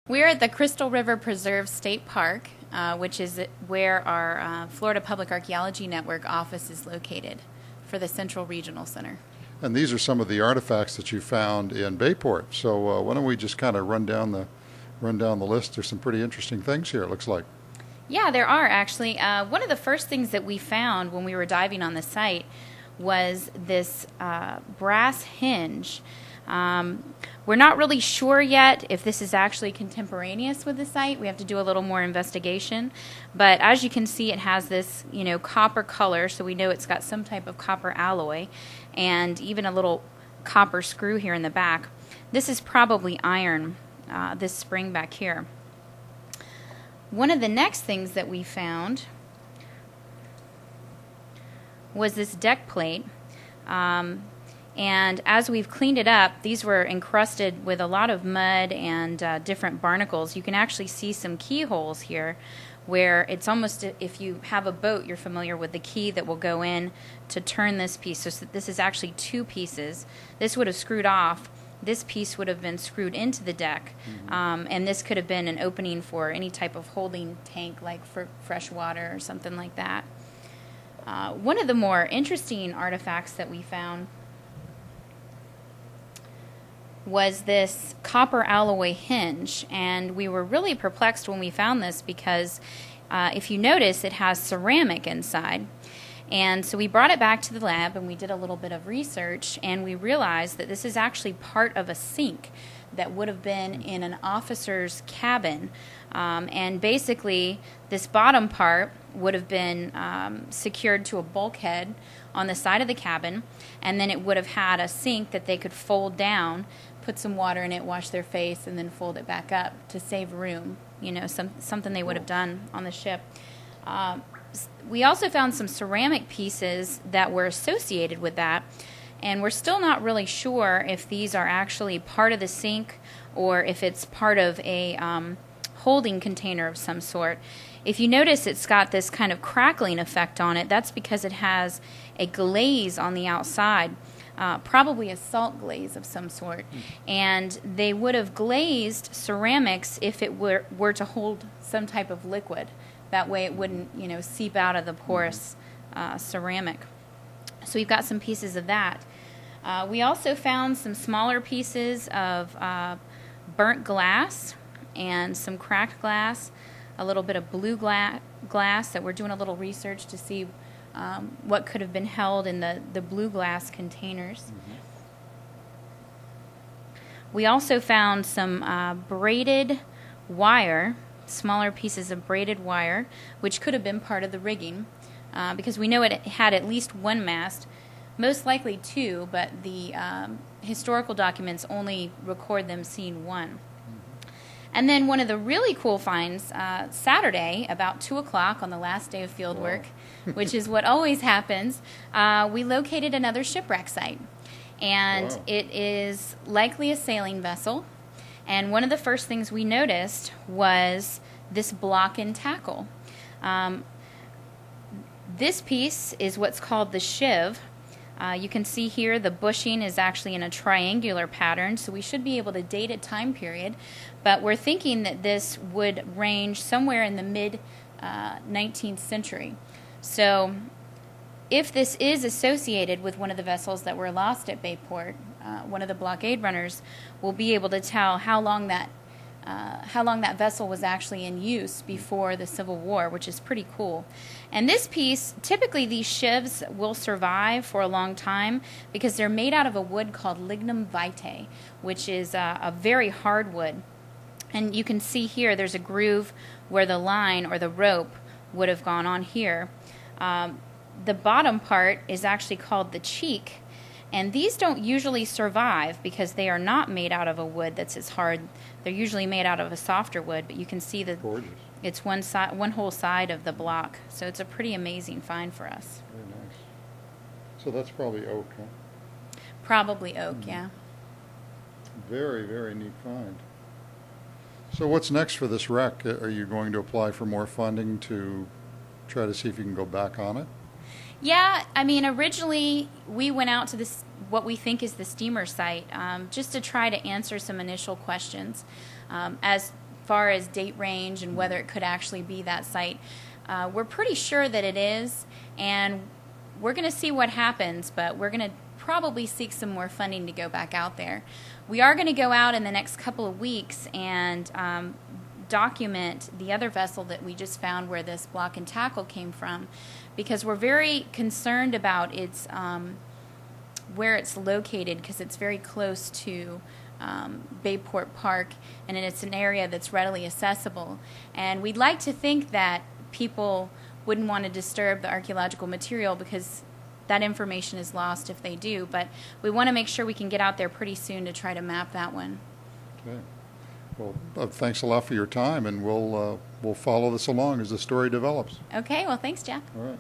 We're at the Crystal River Preserve State Park, which is where our Florida Public Archaeology Network office is located for the Central Regional Center. And these are some of the artifacts that you found in Bayport. So why don't we just kind of run down the list? There's some pretty interesting things here, it looks like. Yeah, there are actually. One of the first things that we found when we were diving on the site was this brass hinge. We're not really sure yet if this is actually contemporaneous with the site. We have to do a little more investigation. But as you can see, it has this, copper color, so we know it's got some type of copper alloy, and even a little copper screw here in the back. This is probably iron, this spring back here. One of the next things that we found was this deck plate. And as we've cleaned it up, these were encrusted with a lot of mud and different barnacles. You can actually see some keyholes here where it's almost, if you have a boat, you're familiar with the key that will go in to turn this piece. So this is actually two pieces. This would have screwed off. This piece would have been screwed into the deck. And this could have been an opening for any type of holding tank, like for fresh water or something like that. One of the more interesting artifacts that we found was this copper alloy hinge, and we were really perplexed when we found this because if you notice, it has ceramic inside. And so we brought it back to the lab and we did a little bit of research, and we realized that this is actually part of a sink that would have been in an officer's cabin. And basically this bottom part would have been secured to a bulkhead on the side of the cabin, and then it would have had a sink that they could fold down, put some water in it, wash their face, and then fold it back up to save room. Something they would have done on the ship. We also found some ceramic pieces that were associated with that, and we're still not really sure if these are actually part of the sink or if it's part of a holding container of some sort. If you notice, it's got this kind of crackling effect on it. That's because it has a glaze on the outside, probably a salt glaze of some sort. And they would have glazed ceramics if it were to hold some type of liquid. That way it wouldn't, seep out of the porous ceramic. So we've got some pieces of that. We also found some smaller pieces of burnt glass and some cracked glass, a little bit of blue glass that we're doing a little research to see what could have been held in the blue glass containers. We also found some braided wire, smaller pieces of braided wire, which could have been part of the rigging, because we know it had at least one mast, most likely two, but the historical documents only record them seeing one. And then one of the really cool finds, Saturday, about 2 o'clock on the last day of field work, which is what always happens, we located another shipwreck site. And it is likely a sailing vessel. And one of the first things we noticed was this block and tackle. This piece is what's called the shiv. You can see here the bushing is actually in a triangular pattern, so we should be able to date a time period. But we're thinking that this would range somewhere in the mid-19th century. So if this is associated with one of the vessels that were lost at Bayport, one of the blockade runners, we'll be able to tell how long that vessel was actually in use before the Civil War, which is pretty cool. And this piece, typically these shivs will survive for a long time because they're made out of a wood called lignum vitae, which is a very hard wood. And you can see here there's a groove where the line or the rope would have gone on here. The bottom part is actually called the cheek, and these don't usually survive because they are not made out of a wood that's as hard. They're usually made out of a softer wood, but you can see that it's one whole side of the block. So it's a pretty amazing find for us. Very nice. So that's probably oak, huh? Probably oak, yeah. Very, very neat find. So what's next for this wreck? Are you going to apply for more funding to try to see if you can go back on it? Yeah, I mean, originally we went out to this, what we think is the steamer site, just to try to answer some initial questions. As far as date range and whether it could actually be that site. We're pretty sure that it is, and we're going to see what happens, but we're going to probably seek some more funding to go back out there. We are going to go out in the next couple of weeks and document the other vessel that we just found where this block and tackle came from, because we're very concerned about its where it's located, because it's very close to Bayport Park, and it's an area that's readily accessible. And we'd like to think that people wouldn't want to disturb the archaeological material, because that information is lost if they do. But we want to make sure we can get out there pretty soon to try to map that one. Okay. Well, thanks a lot for your time, and we'll follow this along as the story develops. Okay. Well, thanks, Jeff. All right.